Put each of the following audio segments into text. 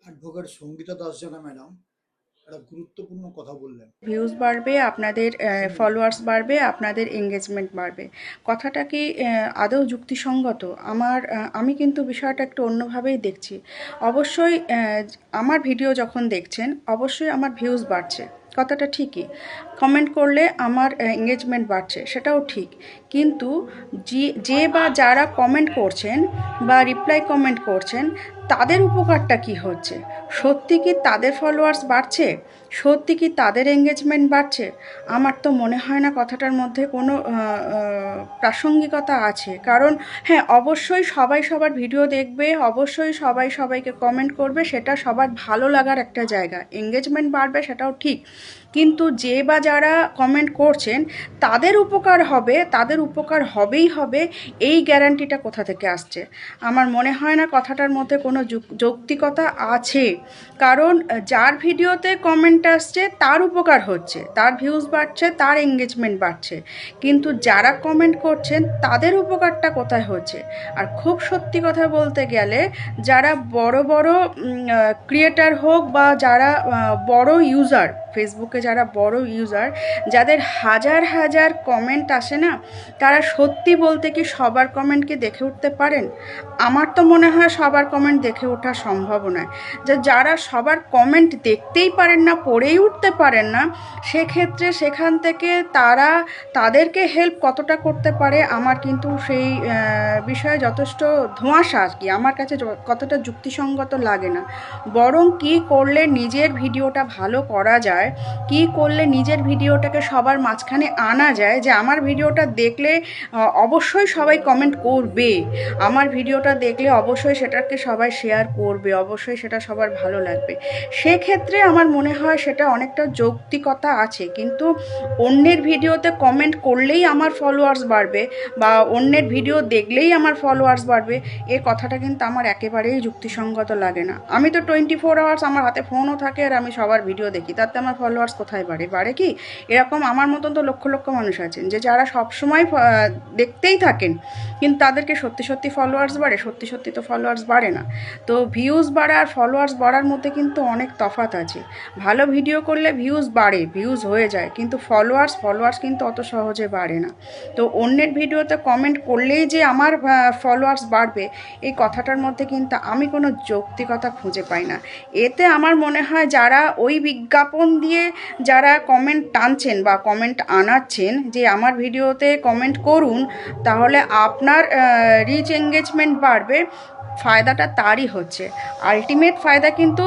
Advocate Sangeeta Das জানা madam একটা গুরুত্বপূর্ণ কথা বললেন। ভিউজ বাড়বে, আপনাদের শুনুন। ফলোয়ার্স বাড়বে, আপনাদের এঙ্গেজমেন্ট বাড়বে। কথাটা কি আদৌ যুক্তিসঙ্গত? আমি কিন্তু বিষয়টা একটু অন্যভাবেই দেখছি। অবশ্যই আমার ভিডিও যখন দেখছেন অবশ্যই আমার ভিউজ বাড়ছে, কথাটা ঠিকই। কমেন্ট করলে আমার এঙ্গেজমেন্ট বাড়ছে, সেটাও ঠিক। কিন্তু যে বা যারা কমেন্ট করছেন বা রিপ্লাই কমেন্ট করছেন, তাদের উপকারটা কি হচ্ছে? সত্যি কি তাদের ফলোয়ার্স বাড়ছে? সত্যি কি তাদের এঙ্গেজমেন্ট বাড়ছে? আমার তো মনে হয় না কথাটার মধ্যে কোনো প্রাসঙ্গিকতা আছে। কারণ হ্যাঁ, অবশ্যই সবাই সবার ভিডিও দেখবে, অবশ্যই সবাই সবাইকে কমেন্ট করবে, সেটা সবার ভালো লাগার একটা জায়গা। এঙ্গেজমেন্ট বাড়বে, সেটাও ঠিক। কিন্তু যে বা যারা কমেন্ট করছেন তাদের উপকার হবে, তাদের উপকার হবেই হবে, এই গ্যারান্টিটা কোথা থেকে আসছে? আমার মনে হয় না কথাটার মধ্যে কোনো যৌক্তিকতা আছে। কারণ যার ভিডিওতে কমেন্ট আসছে তার উপকার হচ্ছে, তার ভিউজ বাড়ছে, তার এঙ্গেজমেন্ট বাড়ছে। কিন্তু যারা কমেন্ট করছেন তাদের উপকারটা কোথায় হচ্ছে? আর খুব সত্যি কথা বলতে গেলে, যারা বড় বড় ক্রিয়েটার হোক বা যারা বড় ইউজার, ফেসবুকে যারা বড় ইউজার, যাদের হাজার হাজার কমেন্ট আসে না, তারা সত্যি বলতে কি সবার কমেন্টকে দেখে উঠতে পারেন? আমার তো মনে হয় সবার কমেন্ট দেখে ওঠা সম্ভব নয়। যারা সবার কমেন্ট দেখতেই পারেন না, পড়েই উঠতে পারেন না, সেক্ষেত্রে সেখান থেকে তারা তাদেরকে হেল্প কতটা করতে পারে, আমার কিন্তু সেই বিষয়ে যথেষ্ট ধোঁয়াশা আর কি। আমার কাছে কতটা যুক্তিসঙ্গত লাগে না। বরং কি করলে নিজের ভিডিওটা ভালো করা যায়, কি করলে নিজের ভিডিওটাকে সবার মাঝখানে আনা যায়, যে আমার ভিডিওটা দেখলে অবশ্যই সবাই কমেন্ট করবে, আমার ভিডিওটা দেখলে অবশ্যই সেটাকে সবাই শেয়ার করবে, অবশ্যই সেটা সবার ভালো লাগবে। সেক্ষেত্রে আমার মনে হয় সেটা অনেকটা যৌক্তিকতা আছে। কিন্তু অন্যের ভিডিওতে কমেন্ট করলেই আমার ফলোয়ার্স বাড়বে বা অন্যের ভিডিও দেখলেই আমার ফলোয়ার্স বাড়বে, এ কথাটা কিন্তু আমার একেবারেই যুক্তিসঙ্গত লাগে না। আমি তো 24 আওয়ার্স আমার হাতে ফোনও থাকে আর আমি সবার ভিডিও দেখি, তাতে আমার ফলোয়ার্স কোথায় বাড়ে? বাড়ে কি? এরকম আমার মতন তো লক্ষ লক্ষ মানুষ আছেন যে যারা সবসময় দেখতেই থাকেন, কিন্তু তাদেরকে সত্যি সত্যি ফলোয়ার্স বাড়ে? সত্যি সত্যি তো ফলোয়ার্স বাড়ে না। তো ভিউজ বাড়া আর ফলোয়ার্স বাড়ার মধ্যে কিন্তু অনেক তফাৎ আছে। ভালো ভিডিও করলে ভিউজ বাড়ে, ভিউজ হয়ে যায়, কিন্তু ফলোয়ার্স কিন্তু অত সহজে বাড়ে না। তো অন্যের ভিডিওতে কমেন্ট করলেই যে আমার ফলোয়ার্স বাড়বে, এই কথাটার মধ্যে কিন্তু আমি কোনো যৌক্তিকতা খুঁজে পাই না। এতে আমার মনে হয় যারা ওই বিজ্ঞাপন দিয়ে যারা কমেন্ট টানছেন বা কমেন্ট আনাচ্ছেন যে আমার ভিডিওতে কমেন্ট করুন, তাহলে আপনার রিচ এঙ্গেজমেন্ট বাড়বে, ফায়দাটা তারই হচ্ছে। আলটিমেট ফায়দা কিন্তু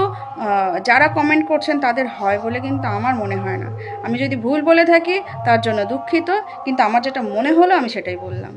যারা কমেন্ট করছেন তাদের হয় বলে কিন্তু আমার মনে হয় না। আমি যদি ভুল বলে থাকি তার জন্য দুঃখিত, কিন্তু আমার যেটা মনে হলো আমি সেটাই বললাম।